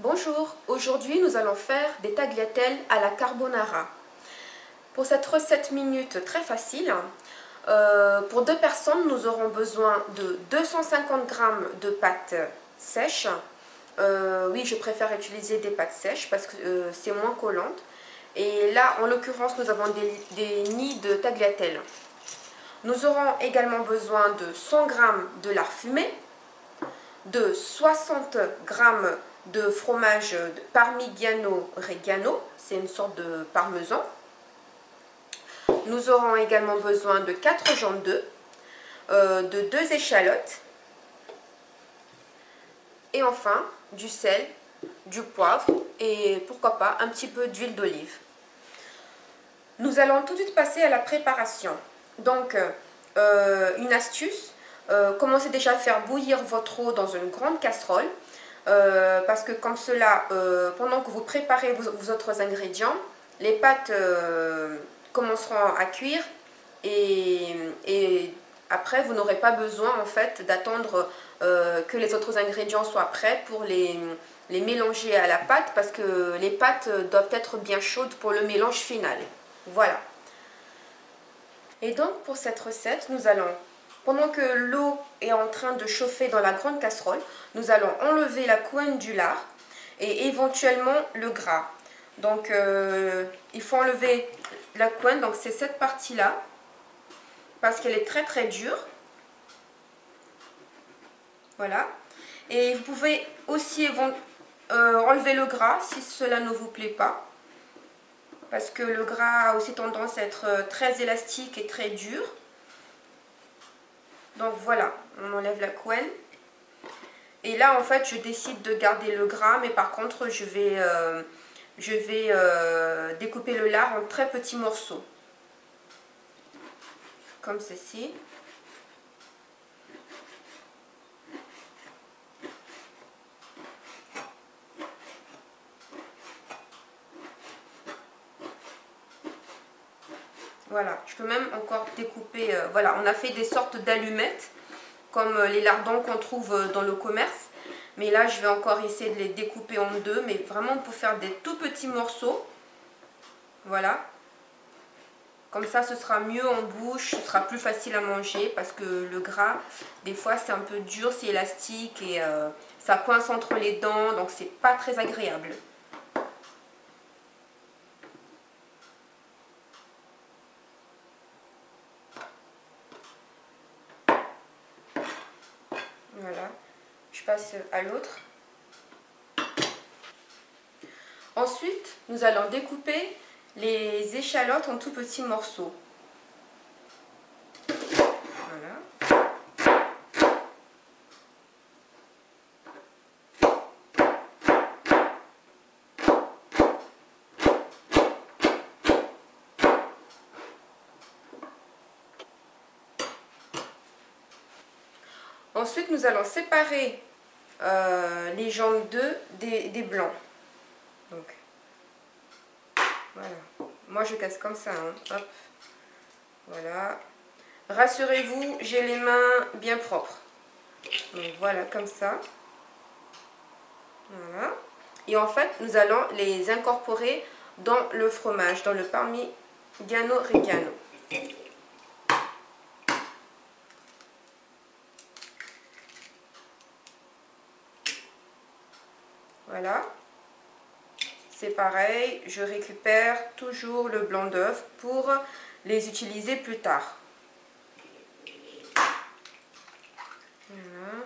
Bonjour, aujourd'hui nous allons faire des tagliatelles à la carbonara. Pour cette recette minute très facile, pour 2 personnes nous aurons besoin de 250 g de pâtes sèches. Oui, je préfère utiliser des pâtes sèches parce que c'est moins collante. Et là, en l'occurrence, nous avons des nids de tagliatelles. Nous aurons également besoin de 100 g de lard fumé, de 60 g de fromage Parmigiano Reggiano, c'est une sorte de parmesan. Nous aurons également besoin de 4 jambes d'œufs, de 2 échalotes, et enfin du sel, du poivre et pourquoi pas un petit peu d'huile d'olive. Nous allons tout de suite passer à la préparation. Donc, une astuce, commencez déjà à faire bouillir votre eau dans une grande casserole. Parce que comme cela, pendant que vous préparez vos autres ingrédients, les pâtes commenceront à cuire et après vous n'aurez pas besoin en fait d'attendre que les autres ingrédients soient prêts pour les mélanger à la pâte, parce que les pâtes doivent être bien chaudes pour le mélange final. Voilà. Et donc pour cette recette, nous allons, pendant que l'eau est en train de chauffer dans la grande casserole, nous allons enlever la couenne du lard et éventuellement le gras. Donc il faut enlever la couenne, donc c'est cette partie-là, parce qu'elle est très très dure. Voilà. Et vous pouvez aussi enlever le gras si cela ne vous plaît pas, parce que le gras a aussi tendance à être très élastique et très dur. Donc voilà, on enlève la couenne. Et là en fait je décide de garder le gras, mais par contre je vais découper le lard en très petits morceaux. Comme ceci. Voilà, je peux même encore découper, voilà, on a fait des sortes d'allumettes, comme les lardons qu'on trouve dans le commerce. Mais là, je vais encore essayer de les découper en deux, mais vraiment pour faire des tout petits morceaux. Voilà. Comme ça, ce sera mieux en bouche, ce sera plus facile à manger, parce que le gras, des fois, c'est un peu dur, c'est élastique et ça coince entre les dents, donc c'est pas très agréable. Voilà, je passe à l'autre. Ensuite, nous allons découper les échalotes en tout petits morceaux. Voilà. Ensuite, nous allons séparer les jambes d'œufs des blancs. Donc, voilà. Moi, je casse comme ça. Hein. Hop. Voilà. Rassurez-vous, j'ai les mains bien propres. Donc, voilà, comme ça. Voilà. Et en fait, nous allons les incorporer dans le fromage, dans le Parmigiano Reggiano. Voilà. C'est pareil, je récupère toujours le blanc d'œuf pour les utiliser plus tard. Voilà.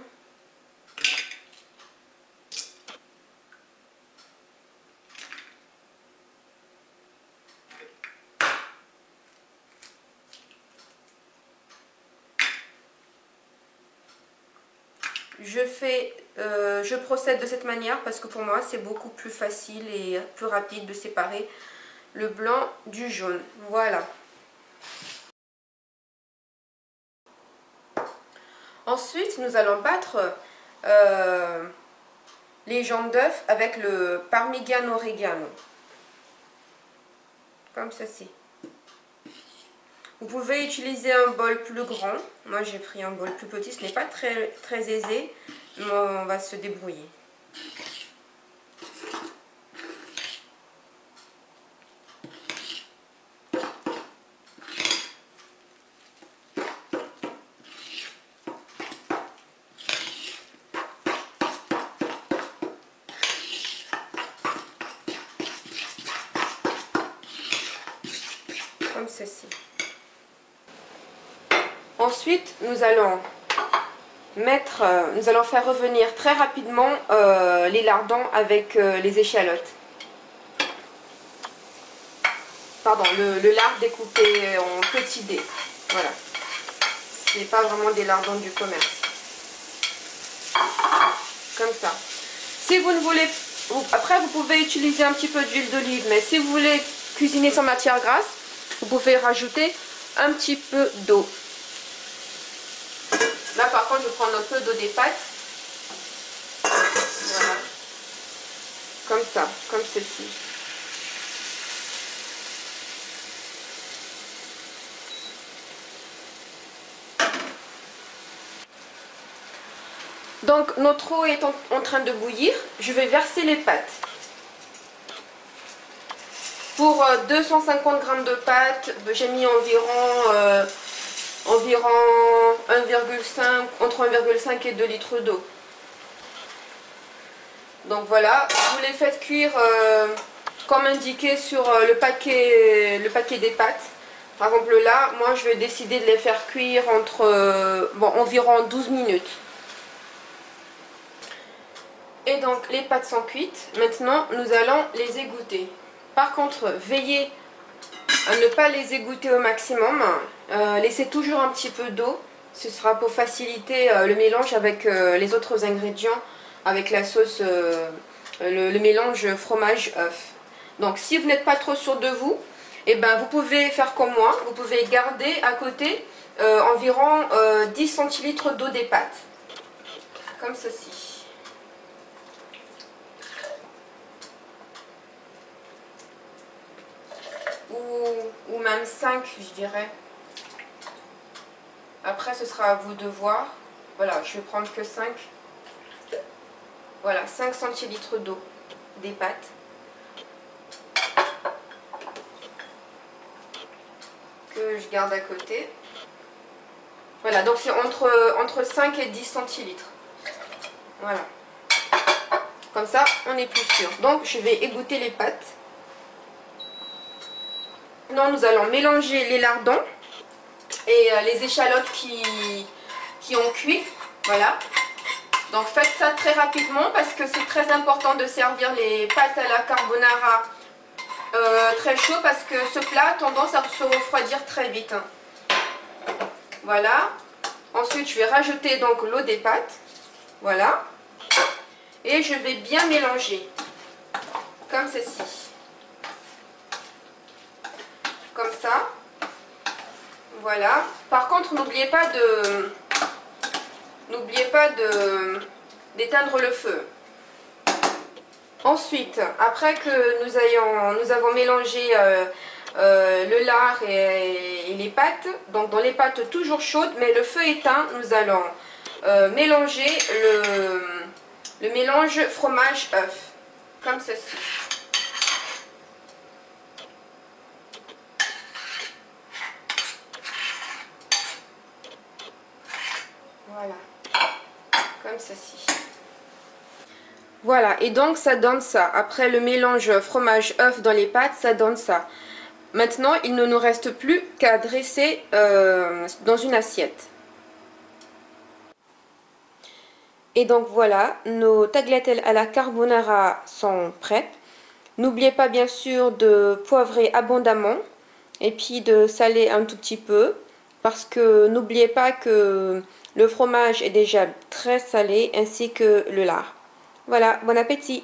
Je procède de cette manière parce que pour moi c'est beaucoup plus facile et plus rapide de séparer le blanc du jaune. Voilà. Ensuite, nous allons battre les jambes d'œuf avec le Parmigiano Reggiano. Comme ceci. Vous pouvez utiliser un bol plus grand. Moi j'ai pris un bol plus petit, ce n'est pas très aisé, mais on va se débrouiller. comme ceci. Ensuite, nous allons faire revenir très rapidement les lardons avec les échalotes. Pardon, le lard découpé en petits dés. Voilà. Ce n'est pas vraiment des lardons du commerce. Comme ça. Si vous ne voulez... Après, vous pouvez utiliser un petit peu d'huile d'olive, mais si vous voulez cuisiner sans matière grasse, vous pouvez rajouter un petit peu d'eau. Là, par contre, je vais prendre un peu d'eau des pâtes. Voilà. Comme ça, comme ceci. Donc, notre eau est en train de bouillir. Je vais verser les pâtes. Pour 250 g de pâtes, j'ai mis environ 1,5, entre 1,5 et 2 litres d'eau. Donc voilà, vous les faites cuire comme indiqué sur le paquet des pâtes. Par exemple là, moi je vais décider de les faire cuire entre environ 12 minutes. Et donc les pâtes sont cuites. Maintenant nous allons les égoutter. Par contre, veillez à ne pas les égoutter au maximum. Laissez toujours un petit peu d'eau. Ce sera pour faciliter le mélange avec les autres ingrédients, avec la sauce, le mélange fromage-œuf. Donc si vous n'êtes pas trop sûr de vous, eh ben, vous pouvez faire comme moi. Vous pouvez garder à côté environ 10 centilitres d'eau des pâtes. Comme ceci. Ou même 5, je dirais. Après, ce sera à vous de voir. Voilà, je vais prendre que 5. Voilà, 5 centilitres d'eau des pâtes. Que je garde à côté. Voilà, donc c'est entre 5 et 10 centilitres. Voilà. Comme ça, on est plus sûr. Donc, je vais égoutter les pâtes. Maintenant, nous allons mélanger les lardons et les échalotes qui ont cuit. Voilà. Donc faites ça très rapidement parce que c'est très important de servir les pâtes à la carbonara très chaud parce que ce plat a tendance à se refroidir très vite. Voilà. Ensuite, je vais rajouter donc l'eau des pâtes. Voilà. Et je vais bien mélanger. Comme ceci. Comme ça. Voilà. Par contre, n'oubliez pas d'éteindre le feu. Ensuite, après que nous avons mélangé le lard et les pâtes, donc dans les pâtes toujours chaudes, mais le feu éteint, nous allons mélanger le mélange fromage-œuf, comme ceci. Voilà, comme ceci. Voilà, et donc ça donne ça. Après le mélange fromage-œuf dans les pâtes, ça donne ça. Maintenant, il ne nous reste plus qu'à dresser dans une assiette. Et donc voilà, nos tagliatelles à la carbonara sont prêtes. N'oubliez pas bien sûr de poivrer abondamment et puis de saler un tout petit peu. Parce que n'oubliez pas que le fromage est déjà très salé ainsi que le lard. Voilà, bon appétit!